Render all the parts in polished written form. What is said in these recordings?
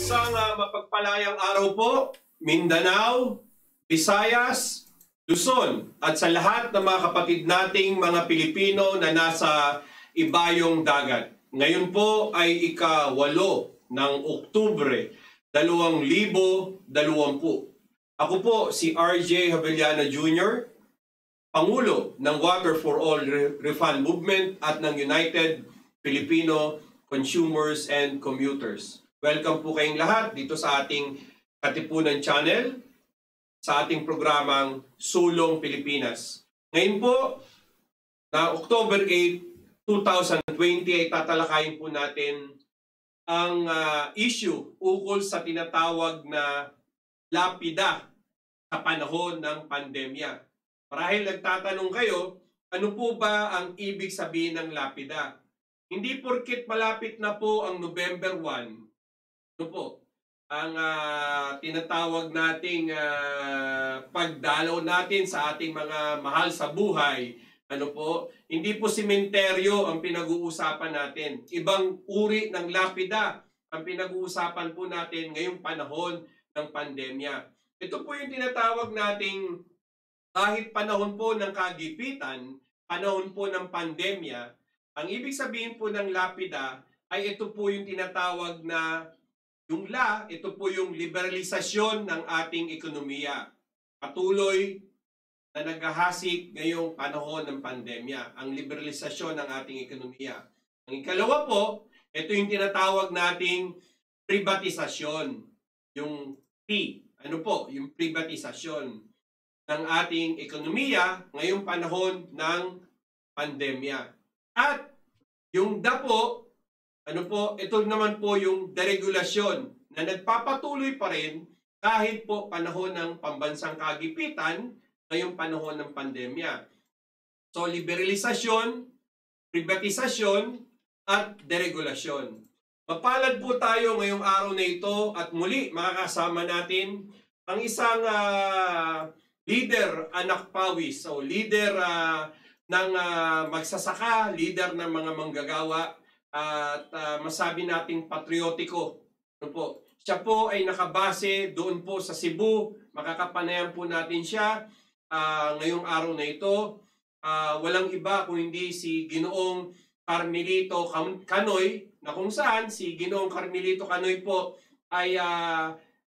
Isang mapagpalayang araw po, Mindanao, Visayas, Luzon, at sa lahat ng mga kapatid nating mga Pilipino na nasa ibayong dagat. Ngayon po ay ika-8 ng Oktubre, 2020. Ako po si RJ Havellana Jr., Pangulo ng Water for All Refund Movement at ng United Filipino Consumers and Commuters. Welcome po kayong lahat dito sa ating Katipunan Channel, sa ating programang Sulong Pilipinas. Ngayon po, na October 8, 2020 ay tatalakayin po natin ang issue ukol sa tinatawag na lapida sa panahon ng pandemya. Marahil nagtatanong kayo, ano po ba ang ibig sabihin ng lapida? Hindi porket malapit na po ang November 1, ano po, ang tinatawag nating pagdalaw natin sa ating mga mahal sa buhay, ano po, hindi po sementeryo ang pinag-uusapan natin. Ibang uri ng lapida ang pinag-uusapan po natin ngayong panahon ng pandemya. Ito po yung tinatawag nating kahit panahon po ng kagipitan, panahon po ng pandemya, ang ibig sabihin po ng lapida ay ito po yung tinatawag na ito po yung liberalisasyon ng ating ekonomiya. Patuloy na naghahasik ngayong panahon ng pandemya, ang liberalisasyon ng ating ekonomiya. Ang ikalawa po, ito yung tinatawag nating privatisasyon. Yung ano po, yung privatisasyon ng ating ekonomiya ngayong panahon ng pandemya. At yung po, ito naman po yung deregulasyon na nagpapatuloy pa rin kahit po panahon ng pambansang kagipitan ngayong panahon ng pandemya. So, liberalisasyon, privatisasyon, at deregulasyon. Mapalad po tayo ngayong araw na ito at muli makakasama natin ang isang leader anak pawis o leader ng magsasaka, leader ng mga manggagawa at masabi nating patriotiko. Ano po? Siya po ay nakabase doon po sa Cebu. Makakapanayan po natin siya ngayong araw na ito. Walang iba kung hindi si Ginoong Carmelito Canoy, na kung saan si Ginoong Carmelito Canoy po ay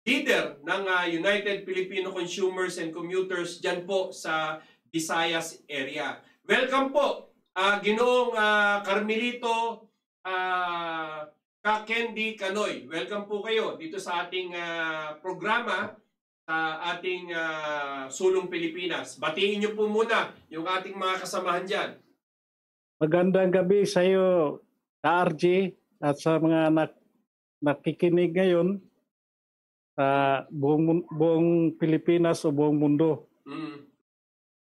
leader ng United Filipino Consumers and Commuters dyan po sa Visayas area. Welcome po, Ginoong Carmelito Candy Canoy. Welcome po kayo dito sa ating programa, sa ating Sulong Pilipinas. Batiin niyo po muna yung ating mga kasamahan dyan. Magandang gabi sa iyo, RJ, at sa mga nakikinig ngayon sa buong Pilipinas o buong mundo.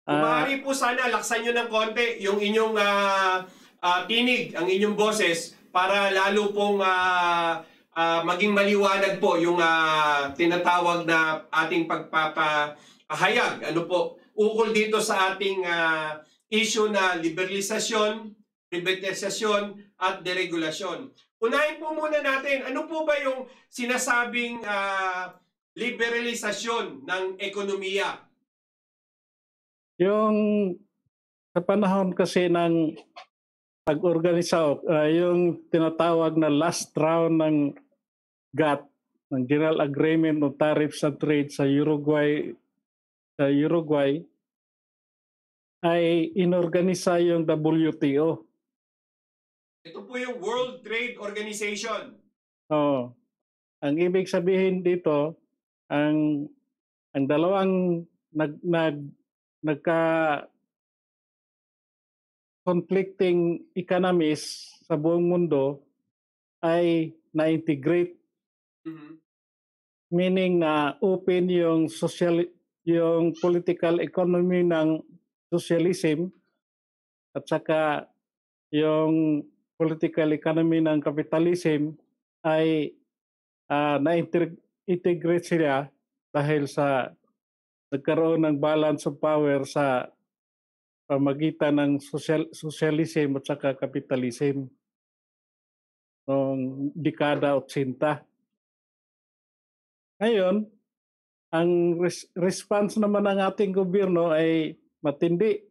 Kung maaari po sana, laksan nyo ng konti yung inyong tinig, ang inyong boses, para lalo pong maging maliwanag po yung tinatawag na ating pagpapahayag. Ano po, ukol dito sa ating issue na liberalisasyon, privatisasyon, at deregulasyon. Unahin po muna natin, ano po ba yung sinasabing liberalisasyon ng ekonomiya? Yung sa panahon kasi ng pag-organisa, yung tinatawag na last round ng GATT, ng General Agreement on Tariffs and Trade sa Uruguay, ay inorganisa yung WTO. Ito po yung World Trade Organization. Oo. Ang ibig sabihin dito, ang dalawang conflicting economies sa buong mundo ay na-integrate. Meaning na open yung political economy ng socialism at saka yung political economy ng capitalism ay na-integrate sila dahil sa nagkaroon ng balance of power sa pamagitan ng socialism at saka capitalism noong dekada 80. Ngayon, ang response naman ng ating gobyerno ay matindi.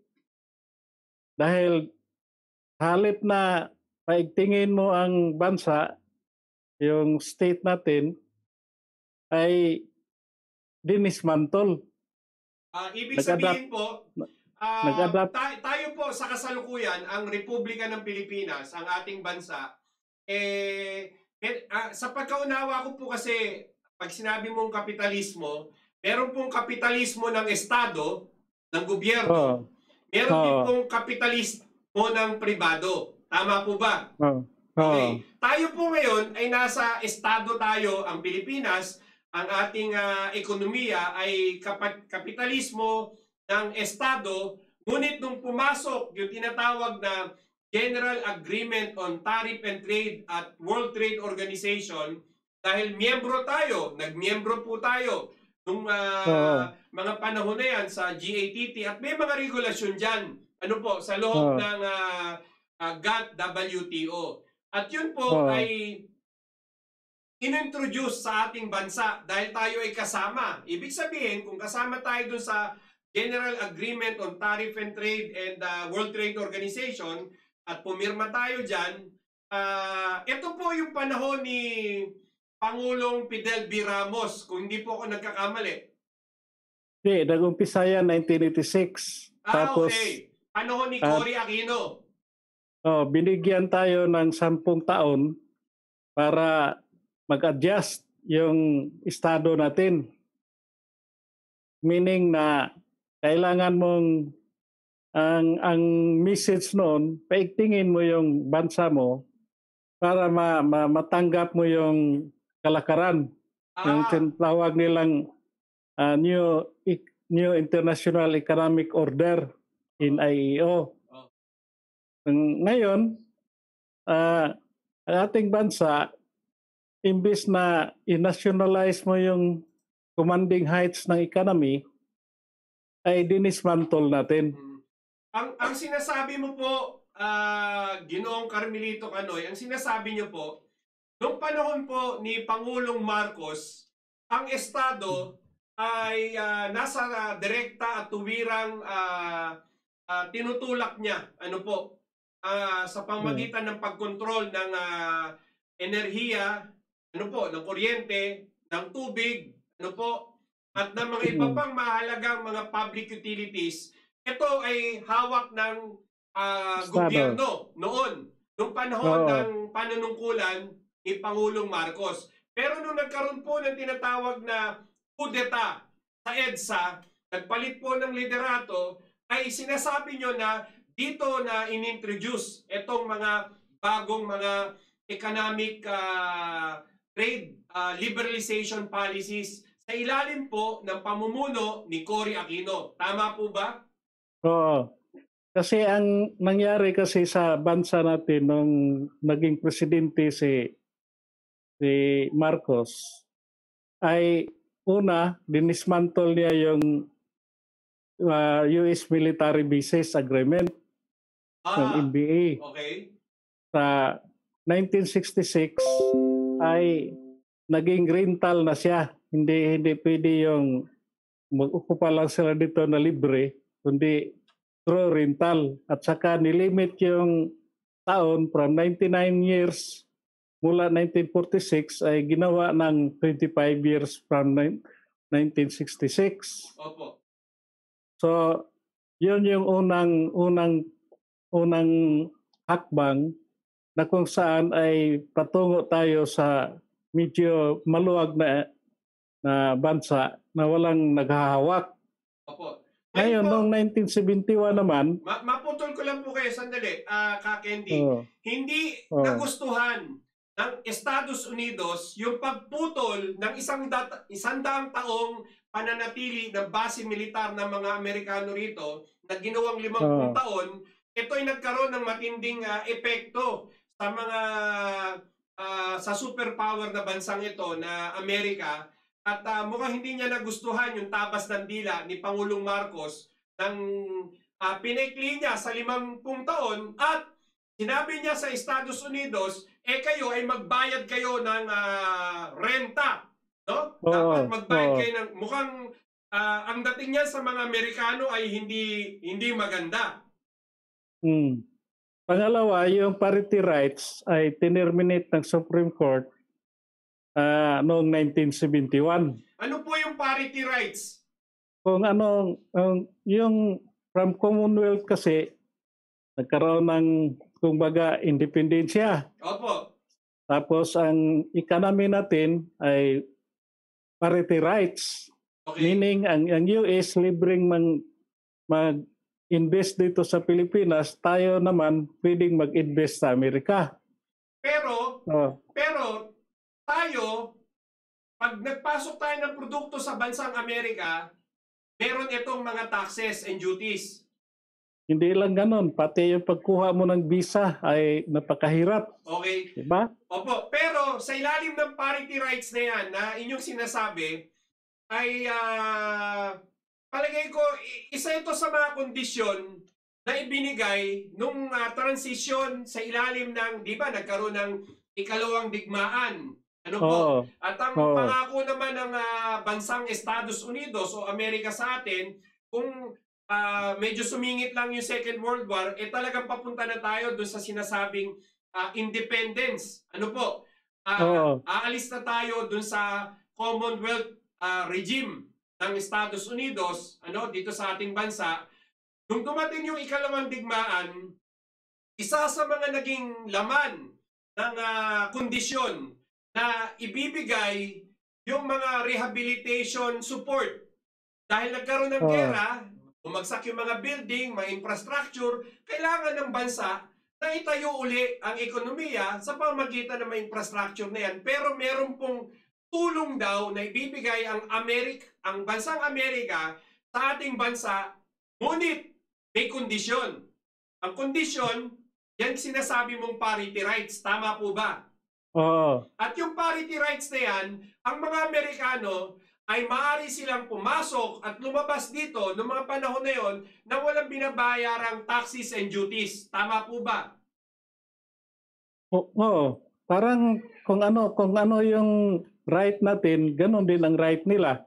Dahil halip na paigtingin mo ang bansa, yung state natin, ay dinismantol. Ibig sabihin po, Nag-adapt. tayo po sa kasalukuyan, ang Republika ng Pilipinas, ang ating bansa, sa pagkaunawa ko po kasi, pag sinabi mong kapitalismo, meron pong kapitalismo ng Estado, ng gobyerno, meron din pong kapitalismo ng pribado. Tama po ba? Okay. Tayo po ngayon ay nasa Estado tayo, ang Pilipinas, ang ating ekonomiya ay kapitalismo ng Estado, ngunit nung pumasok yung tinatawag na General Agreement on Tariff and Trade at World Trade Organization, dahil miyembro tayo, nagmiyembro po tayo nung mga panahon na yan sa GATT at may mga regulasyon dyan, ano po, sa loob ng GATT WTO. At yun po ay inintroduce sa ating bansa dahil tayo ay kasama. Ibig sabihin, kung kasama tayo dun sa General Agreement on Tariff and Trade and World Trade Organization at pumirma tayo dyan, ito po yung panahon ni Pangulong Fidel B. Ramos, kung hindi po ako nagkakamali. Hindi, nag-umpisa yan 1986. Tapos, okay. Panahon ni Cory Aquino. Binigyan tayo ng 10 taon para mag-adjust yung estado natin. Meaning na kailangan mong ang message noon, paigtingin mo yung bansa mo para matanggap mo yung kalakaran. Yung tinatawag nilang New International Economic Order in IEO. Ngayon, ang ating bansa, imbis na i-nationalize mo yung commanding heights ng economy, ay dinismantle natin. Ang sinasabi mo po, Ginoong Carmelito Canoy, ang sinasabi niyo po, noong panahon po ni Pangulong Marcos, ang Estado ay nasa direkta at tuwirang tinutulak niya, ano po, sa pamamagitan ng pagkontrol ng enerhiya, ano po, ng kuryente, ng tubig, ano po, at ng mga iba pang mahalagang mga public utilities. Ito ay hawak ng gobyerno noon, noong panahon ng panunungkulan ni Pangulong Marcos. Pero nung nagkaroon po ng tinatawag na kudeta sa EDSA, nagpalit po ng liderato, ay sinasabi nyo na dito na inintroduce itong mga bagong mga economic trade liberalization policies sa ilalim po ng pamumuno ni Cory Aquino. Tama po ba? Oo. Kasi ang nangyari kasi sa bansa natin nung naging presidente si Marcos ay una, dinismantle niya yung US Military Bases Agreement ng NBA. Okay. Sa 1966 ay naging rental na siya. Hindi pwede yung mag-ukupa lang sila dito na libre, kundi through rental. At saka nilimit yung taon from 99 years mula 1946 ay ginawa ng 25 years from 1966. Opo. So, yun yung unang hakbang na kung saan ay patungo tayo sa medyo maluwag na bansa na walang naghahawak. Opo. Ngayon, noong 1971 naman... Maputol ko lang po kayo, sandali, Ka-Candy. Hindi nagustuhan ng Estados Unidos yung pagputol ng isang taong pananatili ng base militar ng mga Amerikano rito na ginawang 50 taon. Ito ay nagkaroon ng matinding epekto sa mga sa superpower na bansang ito na Amerika. At mukhang hindi niya nagustuhan yung tabas ng dila ni Pangulong Marcos nang pinaikli niya sa 50 taon at sinabi niya sa Estados Unidos, kayo ay magbayad kayo ng renta No? Oo, Dapat magbayad oo. kayo ng mukhang ang dating niyan sa mga Amerikano ay hindi maganda. Mm. Pangalawa, yung parity rights ay tinerminate ng Supreme Court noong 1971. Ano po yung parity rights? Kung anong, yung from Commonwealth kasi, nagkaroon ng, kumbaga, independensya. Opo. Tapos ang economy natin ay parity rights. Okay. Meaning, ang US libreng mag-invest dito sa Pilipinas, tayo naman pwedeng mag-invest sa Amerika. Pero Oh, tayo, pag nagpasok tayo ng produkto sa bansang Amerika, meron itong mga taxes and duties. hindi lang ganon, pati yung pagkuha mo ng visa ay napakahirap. Okay. Diba? Opo. Pero sa ilalim ng parity rights na yan, na inyong sinasabi, ay palagay ko, isa ito sa mga kondisyon na ibinigay nung transition sa ilalim ng, di ba, nagkaroon ng ikalawang digmaan. Ano po? Oo. At ang Oo. pangako naman ng bansang Estados Unidos o Amerika sa atin, kung medyo sumingit lang yung Second World War, talagang papunta na tayo doon sa sinasabing independence. Ano po? Oo. Aalis na tayo doon sa Commonwealth regime ng Estados Unidos, dito sa ating bansa. Nung dumating yung ikalawang digmaan, isa sa mga naging laman ng kondisyon na ibibigay yung mga rehabilitation support. Dahil nagkaroon ng gera, bumagsak yung mga building, mga infrastructure, kailangan ng bansa na itayo uli ang ekonomiya sa pamamagitan ng mga infrastructure na yan. Pero meron pong tulong daw na ibibigay ang bansang Amerika sa ating bansa, ngunit may kondisyon. Ang kondisyon, yan sinasabi mong parity rights. Tama po ba? Oo. At yung parity rights na yan, ang mga Amerikano ay maaari silang pumasok at lumabas dito noong mga panahon na yon na walang binabayarang taxes and duties. Tama po ba? Oo. Parang kung ano yung right natin, ganun din ang right nila.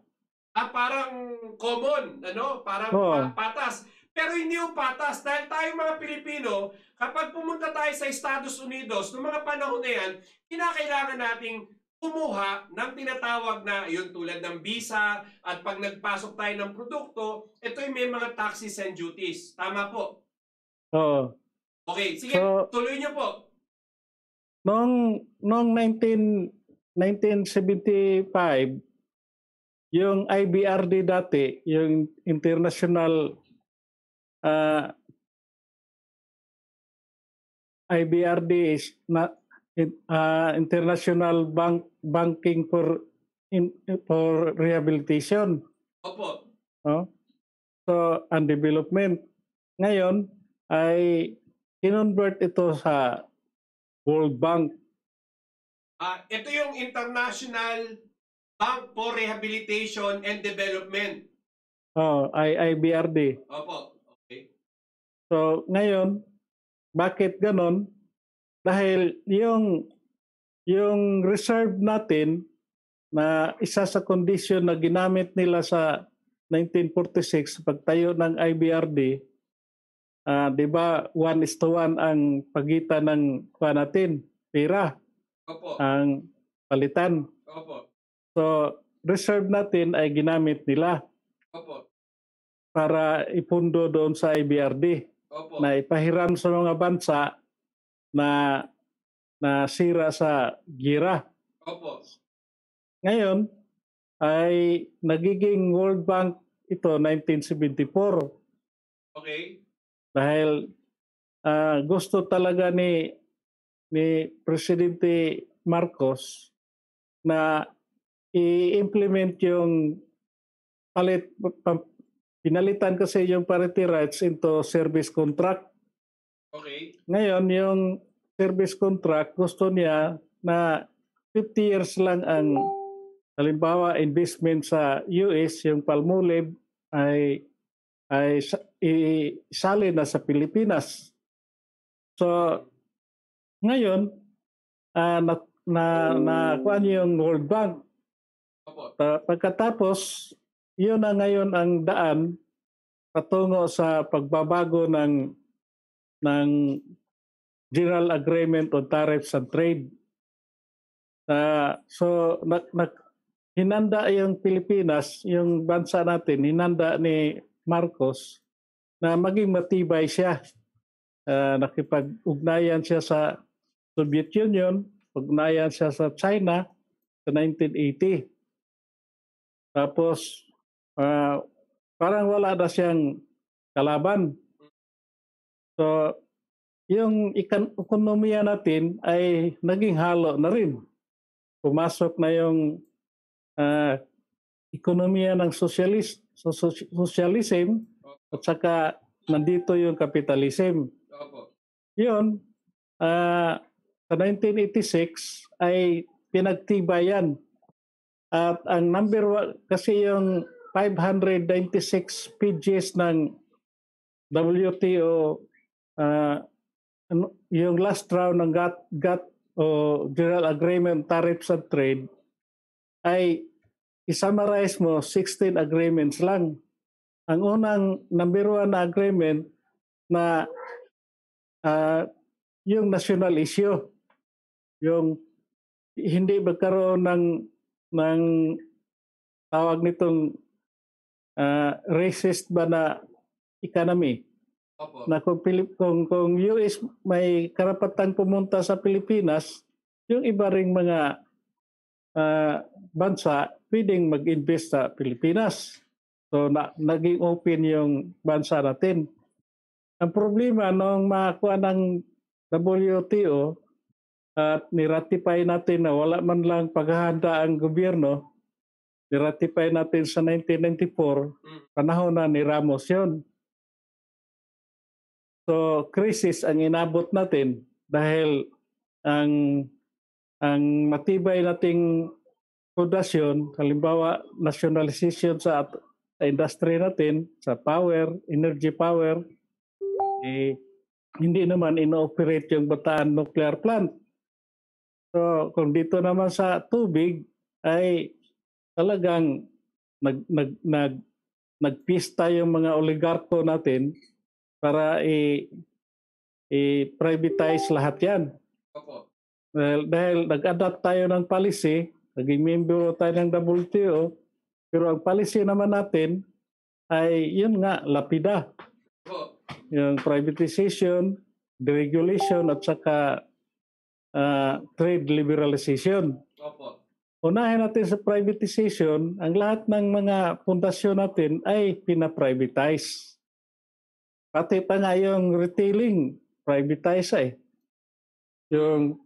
Parang common, parang patas. Pero hindi yung patas dahil tayong mga Pilipino, kapag pumunta tayo sa Estados Unidos noong mga panahon na yan, kinakailangan nating kumuha ng tinatawag na yun tulad ng visa at pag nagpasok tayo ng produkto, ito'y may mga taxes and duties. Tama po? Oo. Okay, sige, tuloy niyo po. Noong 1975, yung IBRD dati, yung International IBRD is International Banking for Rehabilitation. Opo. So, and development. Ngayon ay kinonvert ito sa World Bank. Ito yung International Bank for Rehabilitation and Development. IBRD. Opo. Okay. So, ngayon, bakit ganon? Dahil yung reserve natin na isa sa condition na ginamit nila sa 1946 pagtayo ng IBRD, di ba 1:1 ang pagitan ng natin, pera, Opo. ang palitan. Opo. So, reserve natin ay ginamit nila. Opo. Para ipundo doon sa IBRD. Opo. Na ipahiram sa mga bansa na sira sa gira. Opo. Ngayon ay nagiging World Bank ito 1974. Okay. Dahil gusto talaga ni Presidente Marcos na i-implement yung pinalitan kasi yung parity rights into service contract. Okay. Ngayon, yung service contract, gusto niya na 50 years lang ang, halimbawa, investment sa US, yung Palmolive, ay isali na sa Pilipinas. So, ngayon, kuhaan yung World Bank. Opo. Pagkatapos, yun na ngayon ang daan patungo sa pagbabago ng General Agreement on Tariffs and Trade. So, hinanda yung Pilipinas, yung bansa natin, hinanda ni Marcos na maging matibay siya. Nakipag-ugnayan siya sa Soviet Union, ugnayan siya sa China sa 1980. Tapos, parang wala na siyang kalaban. So, yung ekonomiya natin ay naging halo na rin. Pumasok na yung ekonomiya ng socialism at saka nandito yung capitalism. Yun, sa 1986 ay pinagtibayan. At ang number one, kasi yung 596 pages ng WTO, yung last round ng GATT o General Agreement Tariffs and Trade, ay isummarize mo 16 agreements lang. Ang unang number one na agreement na yung national issue, yung hindi magkaroon ng tawag nitong racist ba na economy. Opo. Na kung US may karapatang pumunta sa Pilipinas, yung iba ring mga bansa pwedeng mag-invest sa Pilipinas. So naging open yung bansa natin. Ang problema nung makakuha ng WTO at niratify natin na wala man lang paghahanda ang gobyerno, niratify natin sa 1994, panahon na ni Ramos yun. So, krisis ang inabot natin dahil ang matibay nating pundasyon, halimbawa nationalization sa industry natin, sa power, energy power, hindi naman ino-operate yung Bataan Nuclear Plant. So, kung dito naman sa tubig ay talagang nagpista yung mga oligarko natin para i-privatize lahat yan. Opo. Dahil nag-adapt tayo ng policy, naging member tayo ng WTO, pero ang policy naman natin ay yun nga, lapida. Opo. Yung privatization, deregulation at saka trade liberalization. Opo. Unahin natin sa privatization, ang lahat ng mga pundasyon natin ay pina-privatize. Pati pa nga yung retailing, privatize Yung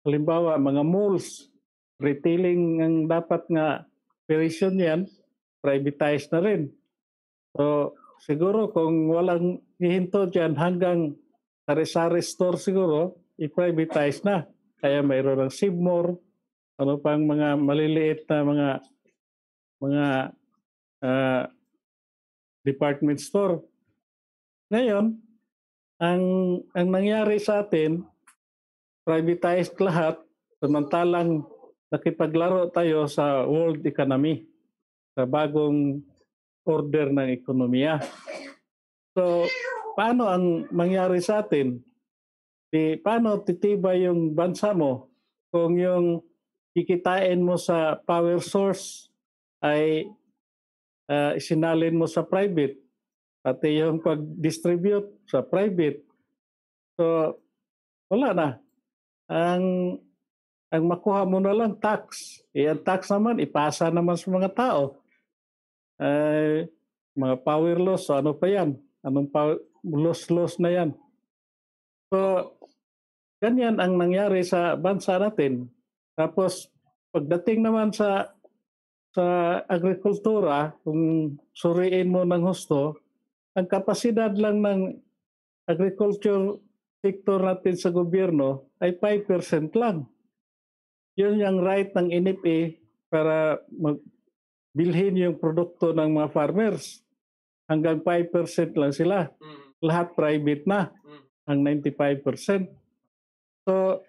halimbawa, mga malls, retailing ang dapat nga operation yan, privatize na rin. So, siguro kung walang hihinto dyan hanggang sari-sari store siguro, i-privatize na. Kaya mayroon ng Sibmore, ano pang mga maliliit na mga department store. Ngayon, ang nangyari sa atin, privatized lahat, samantalang nakipaglaro tayo sa world economy, sa bagong order ng ekonomiya. So, paano ang mangyari sa atin? Paano titibay yung bansa mo kung yung kikitain mo sa power source ay isinalin mo sa private, pati yung pag-distribute sa private. So, wala na. Ang makuha mo na lang tax. Ang tax naman, ipasa naman sa mga tao. Mga power loss, ano pa yan? Anong loss na yan? So, ganyan ang nangyari sa bansa natin. Tapos, pagdating naman sa agrikultura, kung suriin mo ng husto, ang kapasidad lang ng agriculture sector natin sa gobyerno ay 5% lang. Yun yung right ng NFA para bilhin yung produkto ng mga farmers. Hanggang 5% lang sila. Lahat private na, ang 95%. So,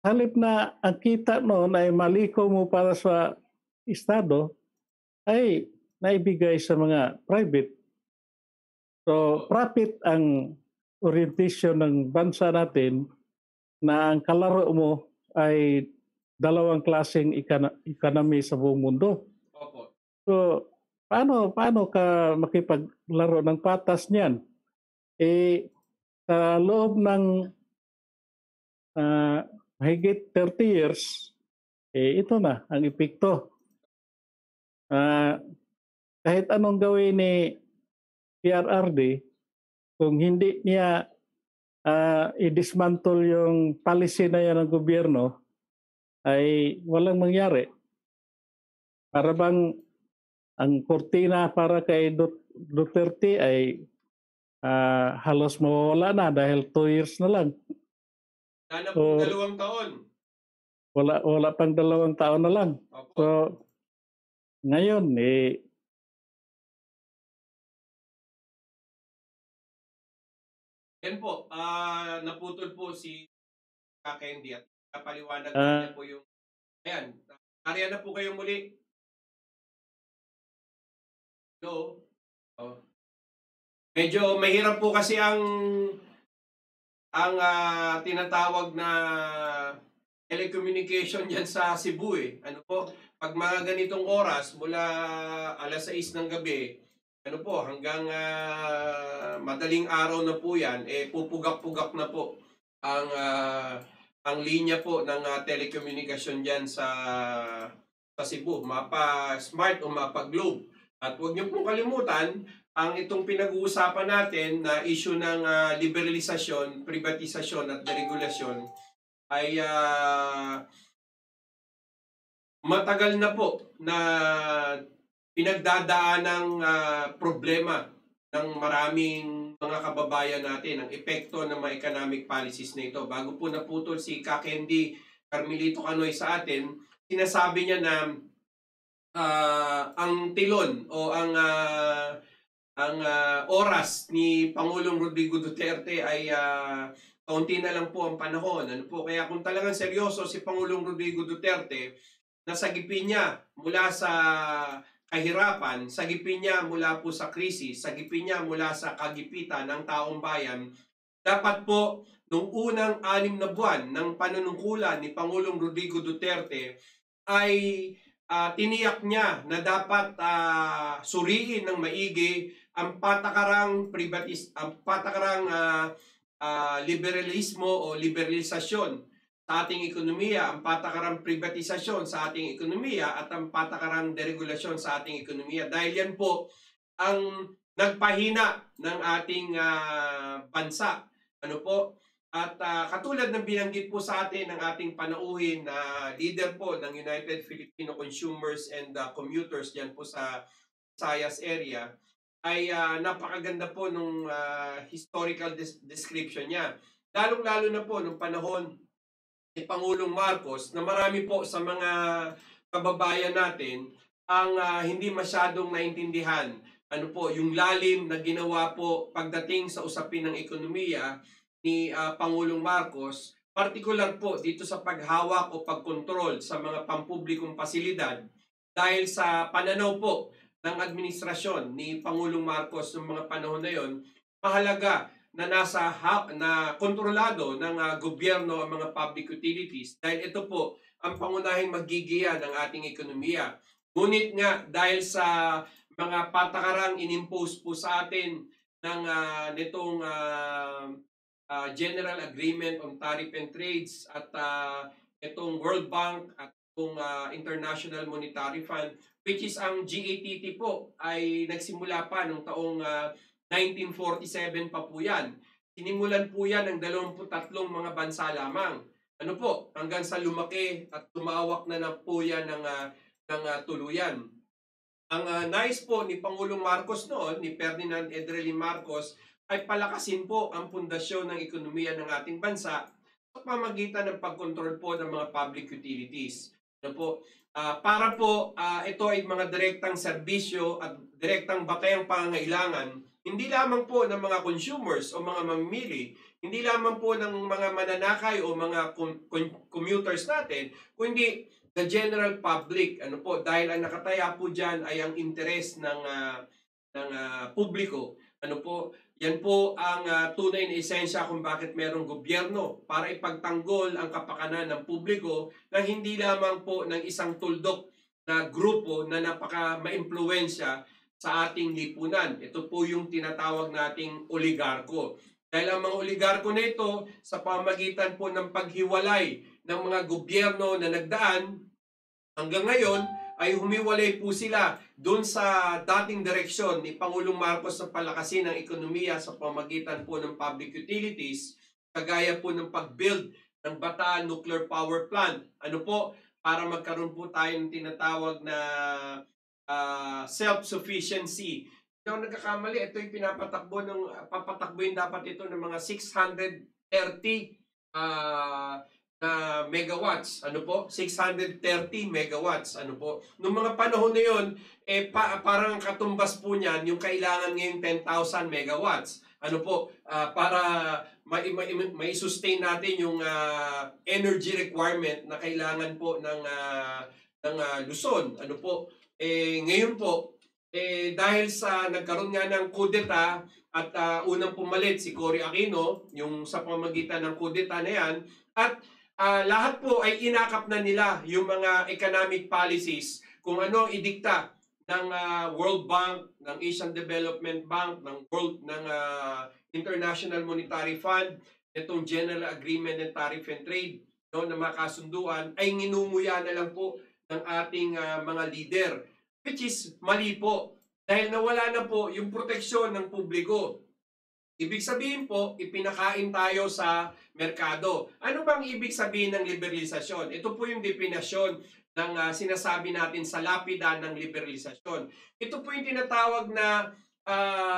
halip na ang kita noon ay maliko mo para sa Estado, ay naibigay sa mga private. So, profit ang orientation ng bansa natin na ang kalaro mo ay dalawang klaseng economy sa buong mundo. Opo. So, paano ka makipaglaro ng patas niyan? Sa loob ng mahigit 30 years, ito na ang epekto. Kahit anong gawin ni PRRD, kung hindi niya i-dismantle yung policy na yan ng gobyerno, ay walang mangyari. Para bang ang kortina para kay Duterte ay halos mawala na dahil 2 years na lang. Sana po 2 taon. Wala pang 2 taon na lang. Opo. So, ngayon, yan po, naputol po si Kakendi at napaliwanag niya po yung... Ayan, nariyan na po kayo muli. Hello? Medyo mahirap po kasi ang tinatawag na telecommunication yan sa Cebu eh. Ano po, pag mga ganitong oras, mula 6:00 ng gabi, ano po, hanggang madaling araw na po yan, pupugak-pugak na po ang linya po ng telecommunication dyan sa Cebu, mapa-smart o mapa-globe. At huwag niyo pong kalimutan, ang itong pinag-uusapan natin na issue ng liberalisasyon, privatisasyon at deregulasyon ay matagal na po na pinagdadaan ng problema ng maraming mga kababayan natin, ang epekto ng mga economic policies na ito. Bago po naputol si Kakendi Carmelito Canoy sa atin, sinasabi niya na ang tilon o ang oras ni Pangulong Rodrigo Duterte ay kaunti na lang po ang panahon. Ano po? Kaya kung talagang seryoso si Pangulong Rodrigo Duterte, nasagipin niya mula sa kahirapan, sagipin niya mula po sa krisis, sagipin niya mula sa kagipitan ng taong bayan, dapat po nung unang 6 na buwan ng panunungkulan ni Pangulong Rodrigo Duterte ay tiniyak niya na dapat suriin ng maigi ang patakarang liberalismo o liberalisasyon sa ating ekonomiya, ang patakarang privatisasyon sa ating ekonomiya at ang patakarang deregulasyon sa ating ekonomiya. Dahil yan po ang nagpahina ng ating bansa. Ano po? At katulad ng binanggit po sa atin ng ating panauhin na leader po ng United Filipino Consumers and Commuters diyan po sa Visayas area, ay napakaganda po nung historical description niya. Lalong-lalo na po nung panahon ni Pangulong Marcos na marami po sa mga kababayan natin ang hindi masyadong naintindihan ano po yung lalim na ginawa po pagdating sa usapin ng ekonomiya ni Pangulong Marcos, particular po dito sa paghawak o pagkontrol sa mga pampublikong pasilidad dahil sa pananaw po ng administrasyon ni Pangulong Marcos noong mga panahon na yon, mahalaga na na kontrolado ng gobyerno ang mga public utilities dahil ito po ang pangunahing magigiya ng ating ekonomiya. Ngunit nga dahil sa mga patakarang inimpose po sa atin ng nitong General Agreement on Tariff and Trades at itong World Bank at itong International Monetary Fund, which is ang GATT po ay nagsimula pa noong taong 1947 pa po yan. Sinimulan po yan ng 23 mga bansa lamang. Ano po, hanggang sa lumaki at tumawak na po yan ng tuluyan. Ang nais po ni Pangulong Marcos noon, ni Ferdinand Edrelin Marcos, ay palakasin po ang pundasyon ng ekonomiya ng ating bansa sa pamagitan ng pagkontrol po ng mga public utilities. Ano po? Para po ito ay mga direktang serbisyo at direktang batayang pangangailangan, hindi lamang po ng mga consumers o mga mamimili, hindi lamang po ng mga mananakay o mga commuters natin, kundi the general public. Ano po, dahil ang nakataya po diyan ay ang interes ng publiko. Ano po, yan po ang tunay na esensya kung bakit merong gobyerno para ipagtanggol ang kapakanan ng publiko na hindi lamang po ng isang tuldok na grupo na napaka maimpluwensya sa ating lipunan. Ito po yung tinatawag nating oligarko. Dahil ang mga oligarko na ito, sa pamagitan po ng paghiwalay ng mga gobyerno na nagdaan, hanggang ngayon ay humiwalay po sila doon sa dating direksyon ni Pangulong Marcos sa palakasin ng ekonomiya sa pamagitan po ng public utilities, kagaya po ng pag-build ng Bataan Nuclear Power Plant. Ano po, para magkaroon po tayo ng tinatawag na self-sufficiency. Hindi ako nagkakamali, ito yung papatakbuhin dapat ito ng mga 630 na megawatts. Ano po? 630 megawatts. Ano po? Noong mga panahon na yun, parang katumbas po niyan yung kailangan ngayong 10,000 megawatts. Ano po? Para may sustain natin yung energy requirement na kailangan po ng Luzon. Ano po? Ngayon po, dahil sa nagkaroon nga ng kudeta at unang pumalit si Cory Aquino, yung sa pamagitan ng kudeta na yan, at lahat po ay inakap na nila yung mga economic policies kung ano ang idikta ng World Bank, ng Asian Development Bank, ng International Monetary Fund, itong General Agreement and Tariff and Trade, no, na makasunduan, ay nginunguya na lang po ng ating mga leader, which is mali po. Dahil nawala na po yung proteksyon ng publiko. Ibig sabihin po, ipinakain tayo sa merkado. Ano bang ibig sabihin ng liberalisasyon? Ito po yung definasyon ng sinasabi natin sa lapida ng liberalisasyon. Ito po yung tinatawag na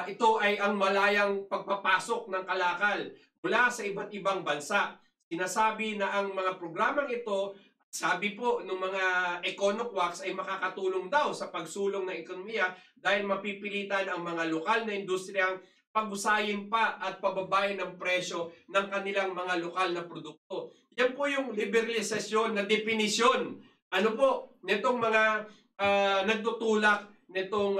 ito ay ang malayang pagpapasok ng kalakal mula sa iba't ibang bansa. Sinasabi na ang mga programang ito, sabi po ng mga Econoquacs, ay makakatulong daw sa pagsulong ng ekonomiya dahil mapipilitan ang mga lokal na industriyang pag-usayin pa at pababayin ng presyo ng kanilang mga lokal na produkto. Yan po yung liberalisasyon na definisyon. Ano po? Nitong mga nagtutulak nitong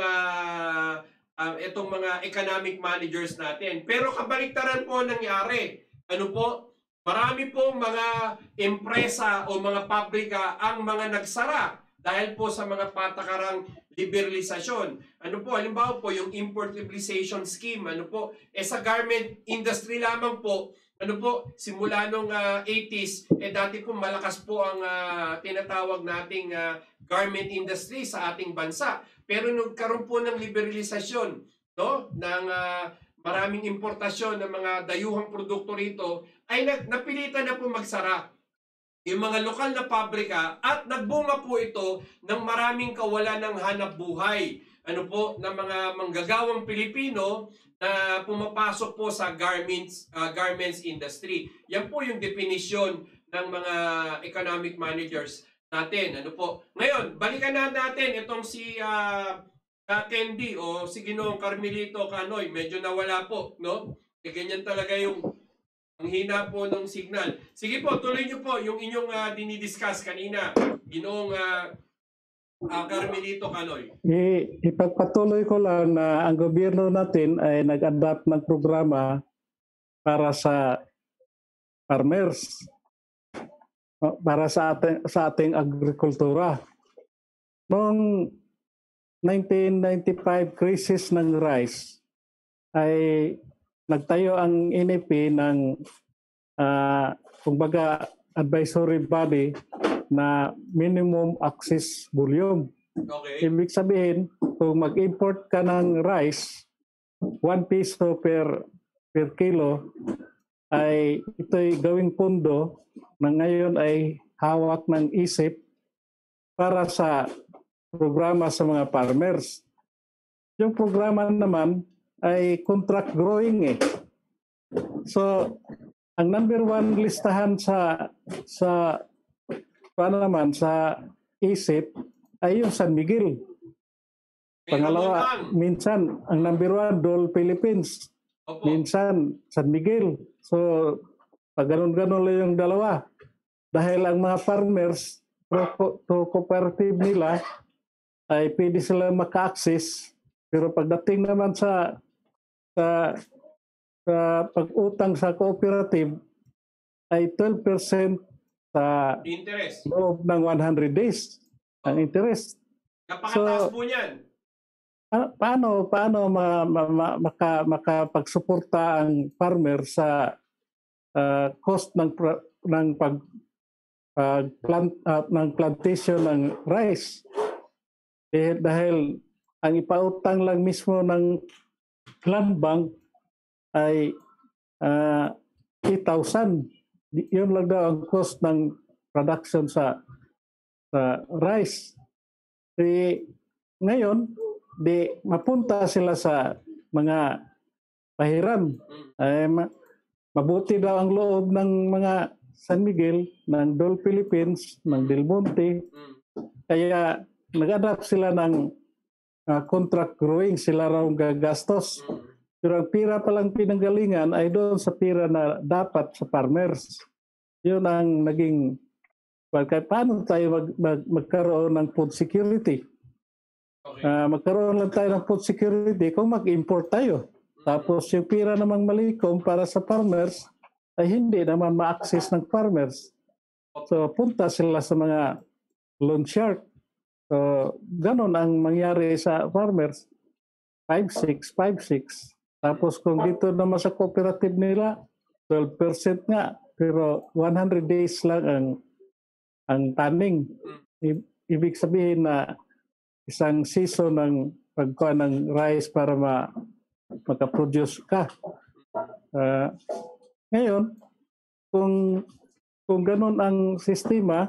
itong mga economic managers natin. Pero kabaliktaran po nangyari. Ano po? Marami pong mga empresa o mga pabrika ang mga nagsara dahil po sa mga patakarang liberalisasyon. Ano po, halimbawa po yung import liberalization scheme, ano po, sa garment industry lamang po, ano po, simula nung 80s, dati po malakas po ang tinatawag nating garment industry sa ating bansa. Pero nagkaroon po ng liberalisasyon, no, ng maraming importasyon ng mga dayuhang produkto rito, ay napilitan na po magsara yung mga lokal na pabrika at nagbunga po ito ng maraming kawalan ng hanap buhay. Ano po, ng mga manggagawang Pilipino na pumapasok po sa garments industry. Yan po yung definisyon ng mga economic managers natin. Ano po? Ngayon, balikan na natin itong si Candy o si Ginoong Carmelito Canoy. Medyo nawala po, no? Ganyan talaga yung ang hina po ng signal. Sige po, tuloy niyo po yung inyong dinidiscuss kanina. Ginoong Carmelito Canoy. Ipagpatuloy ko lang na ang gobyerno natin ay nag-adapt ng programa para sa farmers, para sa ating agrikultura. Noong 1995 crisis ng rice ay nagtayo ang NFA ng kumbaga advisory body na minimum access volume. Okay. Ibig sabihin, kung mag-import ka ng rice, 1 piso per kilo, ay ito'y gawing pundo na ngayon ay hawak ng ISIP para sa programa sa mga farmers. Yung programa naman ay contract growing . So, ang number one listahan sa ISIP ay yung San Miguel. Pangalawa, minsan, ang number one, Dole Philippines. Opo. minsan San Miguel. So, pag ganun-ganun lang yung dalawa. Dahil ang mga farmers, to cooperative nila, ay pwede sila maka-access. Pero pagdating naman sa pag-utang sa cooperative, ay 12% sa Interest. loob ng 100 days ang interest. Napakataas po niyan. Paano makapagsuporta ang farmer sa cost ng ng plantation ng rice? Dahil ang ipautang lang mismo ng land bank ay 8,000. Yun lang daw ang cost ng production sa rice. Ngayon, mapunta sila sa mga pahiram. Mabuti daw ang loob ng mga San Miguel, ng Dole Philippines, ng Del Monte. Kaya nag-adapt sila ng contract growing, sila raw gagastos. Pero ang pira palang pinanggalingan ay doon sa pira na dapat sa farmers. Yun ang naging, paano tayo magkaroon ng food security? Okay. Magkaroon lang tayo ng food security kung mag-import tayo. Tapos yung pira namang malikom para sa farmers ay hindi naman ma-access ng farmers. So punta sila sa mga loan shark. So ganon ang mangyari sa farmers. 5-6, 5-6. Tapos kung dito naman sa cooperative nila, 12% nga. Pero 100 days lang ang taning. Ibig sabihin na isang season ng pagkuha ng rice para makaproduce ka. Ngayon, kung ganun ang sistema,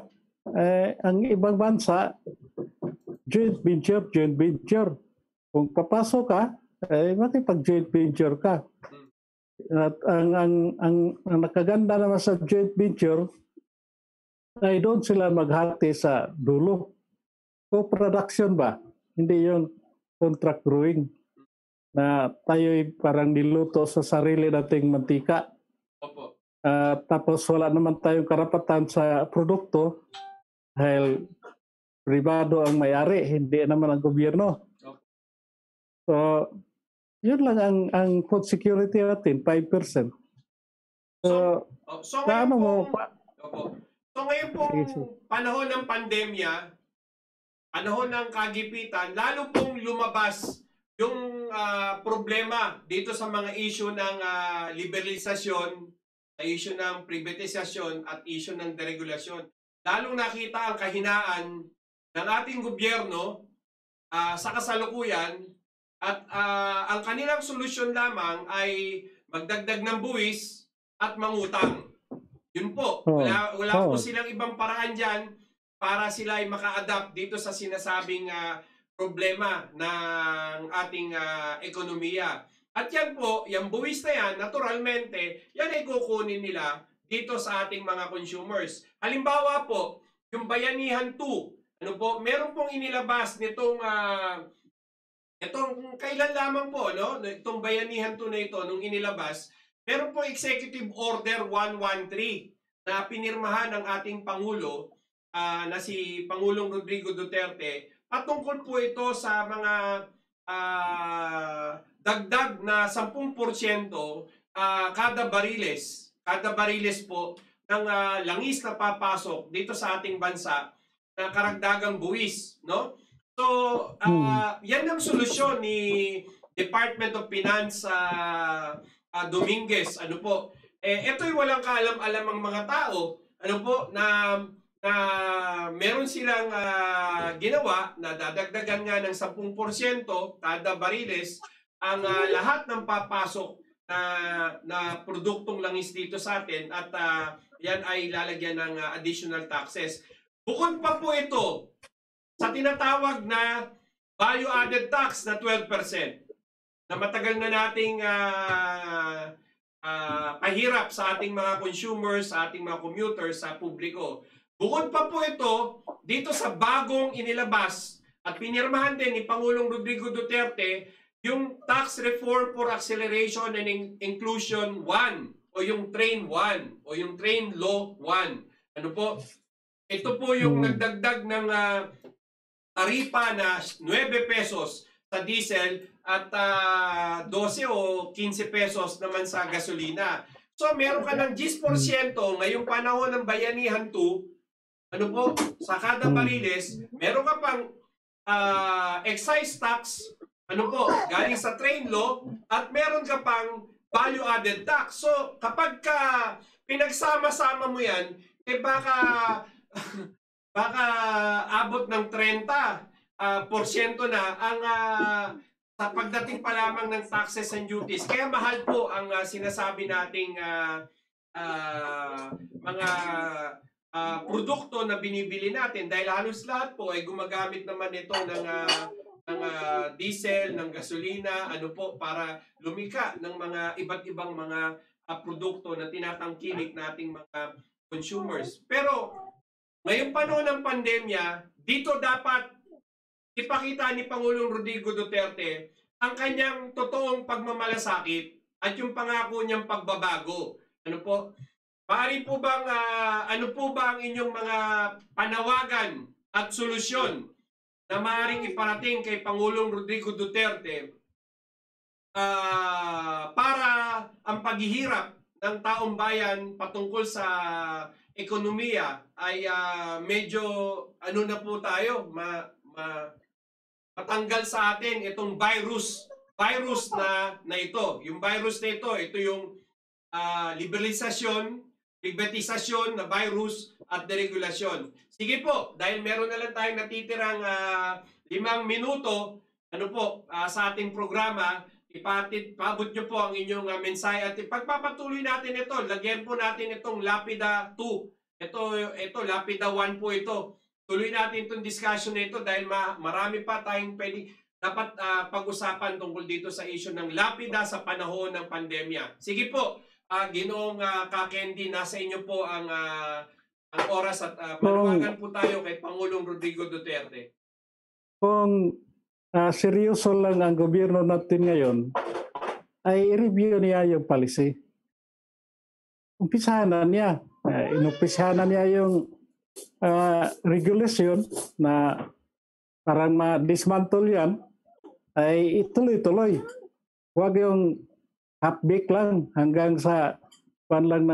ang ibang bansa, joint venture. Kung papasok ka, makipag-joint venture ka. At ang nakaganda naman sa joint venture ay doon sila maghati sa dulo. Co-production ba? Hindi yung contract growing na tayo'y parang niluto sa sarili nating mantika. Opo. Tapos wala naman tayong karapatan sa produkto dahil pribado ang may-ari, hindi naman ang gobyerno. So, yun lang ang food security natin, 5%. So ngayon mo ngayon pong panahon ng pandemya, panahon ng kagipitan, lalo pong lumabas yung problema dito sa mga issue ng liberalisasyon, issue ng privatisasyon at issue ng deregulasyon. Lalong nakita ang kahinaan ng ating gobyerno sa kasalukuyan at ang kanilang solusyon lamang ay magdagdag ng buwis at mangutang. Yun po. Wala po silang ibang paraan dyan para sila ay maka-adapt dito sa sinasabing problema ng ating ekonomiya. At yan po, yung buwis na yan, naturalmente, yan ay kukunin nila dito sa ating mga consumers. Halimbawa po, yung Bayanihan 2, meron pong inilabas nitong itong kailan lamang po, no? Itong Bayanihan 2 na ito, nung inilabas, meron pong Executive Order 113 na pinirmahan ng ating Pangulo na si Pangulong Rodrigo Duterte. Patungkol po ito sa mga dagdag na 10% kada bariles po ng langis na papasok dito sa ating bansa na karagdagang buwis, no? So, yan ang solusyon ni Department of Finance Dominguez. Ito'y walang kaalam-alam ang mga tao, na meron silang ginawa na dadagdagan nga ng 10% kada bariles ang lahat ng papasok na produktong langis dito sa atin at yan ay lalagyan ng additional taxes. Bukod pa po ito sa tinatawag na value-added tax na 12% na matagal na nating pahirap sa ating mga consumers, sa ating mga commuters, sa publiko. Bukod pa po ito, dito sa bagong inilabas at pinirmahan din ni Pangulong Rodrigo Duterte, yung Tax Reform for Acceleration and Inclusion 1 o yung Train 1 o yung Train Law 1. Ano po? Ito po yung nagdagdag ng taripa na 9 pesos sa diesel at 12 o 15 pesos naman sa gasolina. So meron ka ng 10% ngayong panahon ng Bayanihan 2, ano po, sa kada bariles, meron ka pang excise tax, ano po, galing sa train law, at meron ka pang value-added tax. So, kapag ka pinagsama-sama mo yan, eh baka abot ng 30% na ang sa pagdating pa lamang ng taxes and duties. Kaya mahal po ang sinasabi nating mga produkto na binibili natin dahil halos lahat po ay gumagamit naman ito ng diesel, ng gasolina, ano po, para lumika ng mga iba't ibang mga produkto na tinatangkilik nating mga consumers. Pero ngayong panahon ng pandemya, dito dapat ipakita ni Pangulong Rodrigo Duterte ang kanyang totoong pagmamalasakit at yung pangako niyang pagbabago. Ano po? Maaari po bang ano po ba ang inyong mga panawagan at solusyon na maaaring iparating kay Pangulong Rodrigo Duterte para ang paghihirap ng taong bayan patungkol sa ekonomiya ay medyo ano na po tayo, matanggal sa atin itong virus na ito. Yung virus na ito yung liberalisasyon, privatisasyon na virus at deregulasyon. Sige po, dahil meron na lang tayong natitirang 5 minuto, ano po, sa ating programa, paabot nyo po ang inyong mensahe at pagpapatuloy natin ito. Lagyan po natin itong Lapida 2. Ito Lapida 1 po ito. Tuloy natin itong discussion na ito dahil marami pa tayong dapat pag-usapan tungkol dito sa issue ng Lapida sa panahon ng pandemya. Sige po, Ginoong Ka-Candy, nasa inyo po ang oras at panawagan po tayo kay Pangulong Rodrigo Duterte. Kung seryoso lang ang gobyerno natin ngayon, ay i-review niya yung policy. Umpisahan na niya. Inumpisahan na niya yung regulation na parang ma-dismantle yan, ay ituloy-tuloy. Huwag yung half-baked lang hanggang sa lang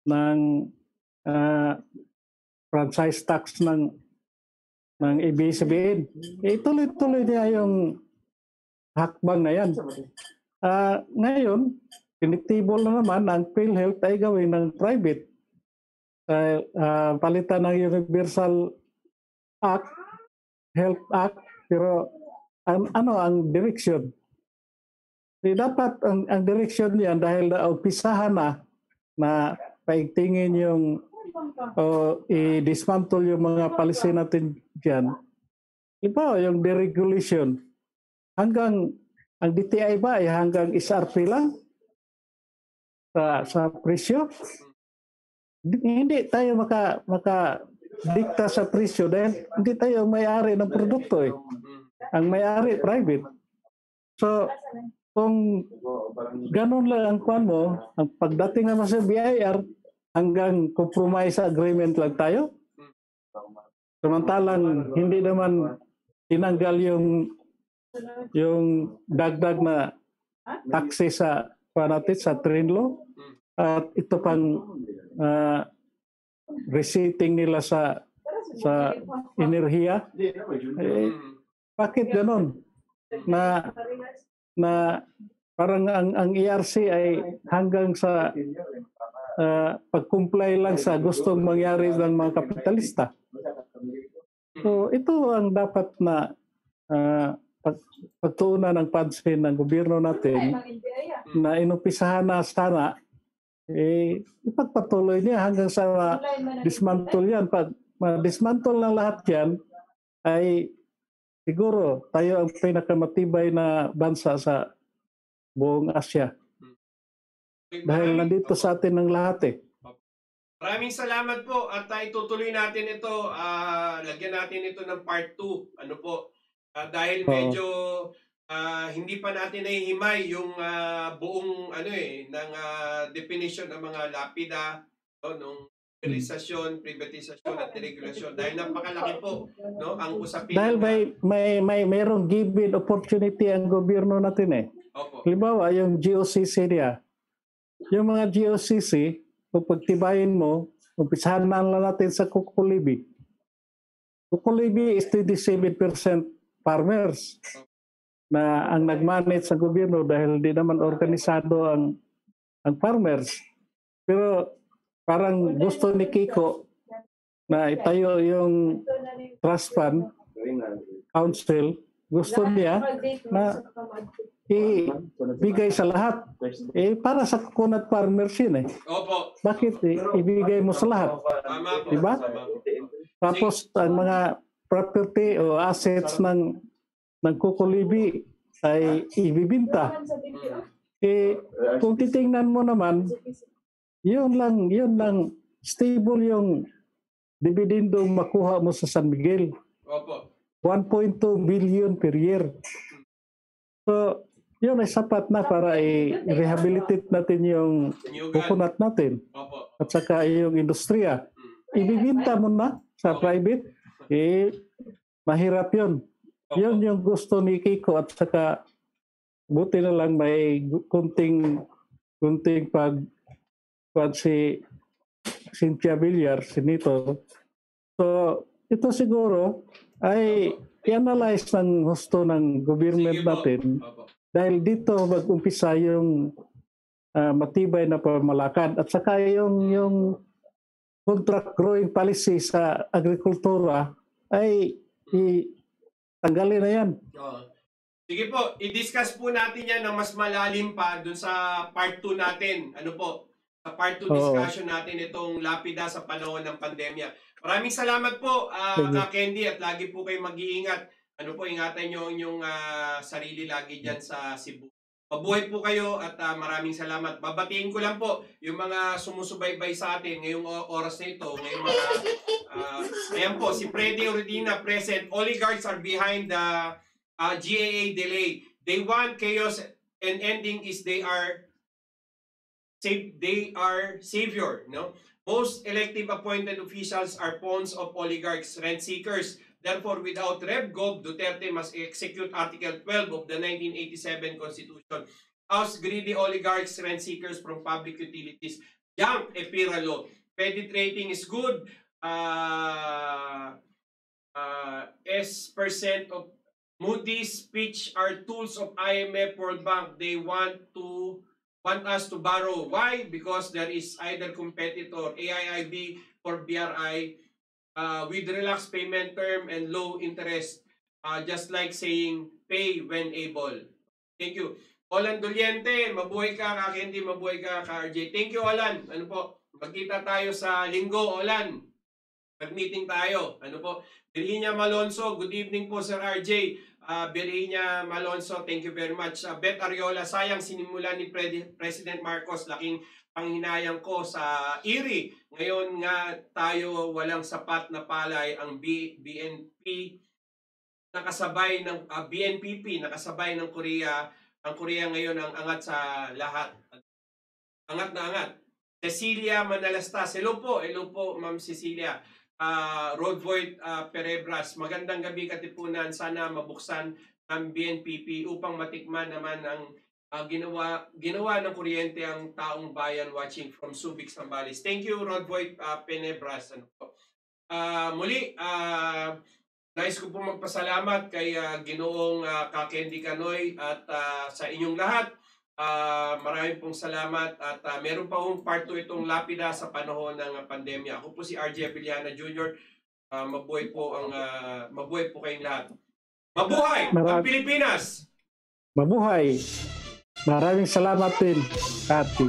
ng franchise tax ng ABS-CBN. Ituloy-tuloy niya yung hakbang na yan. Ngayon, pinitibol na naman ang PhilHealth ay gawin ng private. Palitan ng Universal Act, Health Act, pero ang direksyon? Dapat ang direksyon niyan dahil naumpisahan na paigtingin yung i-dismantle yung mga policy natin dyan. Iba yung deregulation. Hanggang, ang DTI ba ay hanggang SRP lang sa presyo? Hindi tayo maka-dikta sa presyo dahil hindi tayo may-ari ng produkto eh. Ang may-ari private. So, kung ganun lang ang kwan mo, ang pagdating naman sa BIR, hanggang compromise agreement lang tayo. Samantalang hindi naman tinanggal yung dagdag na taxes sa panatit sa train law. At ito pang receipting nila sa enerhiya. Bakit ganun? Na parang ang ERC ay hanggang sa pag-comply lang sa gustong mangyari ng mga kapitalista. So ito ang dapat na pagtuunan ng pansin ng gobyerno natin na inumpisahan na sana ipagpatuloy niya hanggang sa dismantle yan. Pag dismantle ng lahat yan ay siguro tayo ang pinakamatibay na bansa sa buong Asya. Dahil nandito sa atin ang lahat eh. Maraming salamat po at itutuloy natin ito. Lagyan natin ito ng part 2. Ano po? Dahil medyo hindi pa natin nahihimay yung buong ng definition ng mga lapida, no, nung privatisasyon at deregulation dahil napakalaki po, no, ang usapin. Dahil mayroong given opportunity ang gobyerno natin eh. Opo. Halimbawa, yung GOCC niya. Yung mga GOCC, kung pagtibayin mo, umpisahan na lang natin sa Kukulibi. Kukulibi is 27% farmers na ang nag-manage sa gobyerno dahil di naman organisado ang farmers. Pero parang gusto ni Kiko na itayo yung trust fund council, gusto niya na ibigay sa lahat. Para sa coconut farmers yun eh. Opo. Bakit ibigay mo sa lahat? Tama po. Diba? Tapos ang mga property o assets ng Kukulibi ay ibibinta. Kung titingnan mo naman, yun lang stable yung dividendo makuha mo sa San Miguel. Opo. 1.2 billion per year. So, yun ay sapat na para i-rehabilitate natin yung coconut natin. Opo. At saka yung industriya. Ibibinta mo na sa private, mahirap yun. Yun yung gusto ni Kiko at saka buti na lang may kunting pag si Cynthia Villar, Senator. So, ito siguro ay i-analyze ng husto ng government natin dahil dito mag-umpisa yung matibay na pamalakad at saka yung contract growing policy sa agrikultura ay tanggalin na yan. Sige po, i-discuss po natin yan ng mas malalim pa dun sa part 2 natin. Ano po? Sa part 2 discussion natin itong lapida sa panahon ng pandemya. Maraming salamat po, Ka Candy, at lagi po kayo mag-iingat. Ano po, ingatan nyo yung sarili lagi dyan sa Cebu. Mabuhay po kayo at maraming salamat. Babatiin ko lang po yung mga sumusubaybay sa atin ngayong oras na ito. Ngayong mga, ayan po, si Freddy Ordina present. Oligarchs are behind the GAA delay. They want chaos and ending is they are savior. No? Most elective appointed officials are pawns of oligarchs, rent seekers. Therefore, without Rev. Gov., Duterte must execute Article 12 of the 1987 Constitution. House greedy oligarchs, rent seekers from public utilities. Young EPIRA law. Credit rating is good. S% of Moody's, Fitch are tools of IMF, World Bank. They want us to borrow. Why? Because there is either competitor, AIIB or BRI, with relaxed payment term and low interest, just like saying, pay when able. Thank you. Olan Doliente, mabuhay ka, Ka Candy, mabuhay ka, Ka RJ. Thank you, Olan. Ano po, magkita tayo sa linggo, Olan. Nag-meeting tayo. Ano po, Virginia Malonzo, good evening po, Sir RJ. Virginia Malonzo, thank you very much. Beth Ariola, sayang sinimula ni President Marcos, laking panghinayang ko sa IRI. Ngayon nga tayo walang sapat na palay ang BNPP nakasabay ng Korea. Ang Korea ngayon ang angat sa lahat. Angat na angat. Cecilia Manalastas, hello po Ma'am Cecilia. Rodvoit Perebras, magandang gabi Katipunan, sana mabuksan ang BNPP upang matikman naman ang ginawa ng kuryente ang taong bayan watching from Subic, Zambales. Thank you Rodvoit Penebras. Muli, nais ko po magpasalamat kay Ginoong Ka Candy Canoy at sa inyong lahat. Maraming pong salamat at meron pa hong part 2 itong lapida sa panahon ng pandemya. Ako po si RJ Abellana Jr. Mabuhay po kayong lahat. Mabuhay ang Pilipinas! Mabuhay! Maraming salamat din, Kati.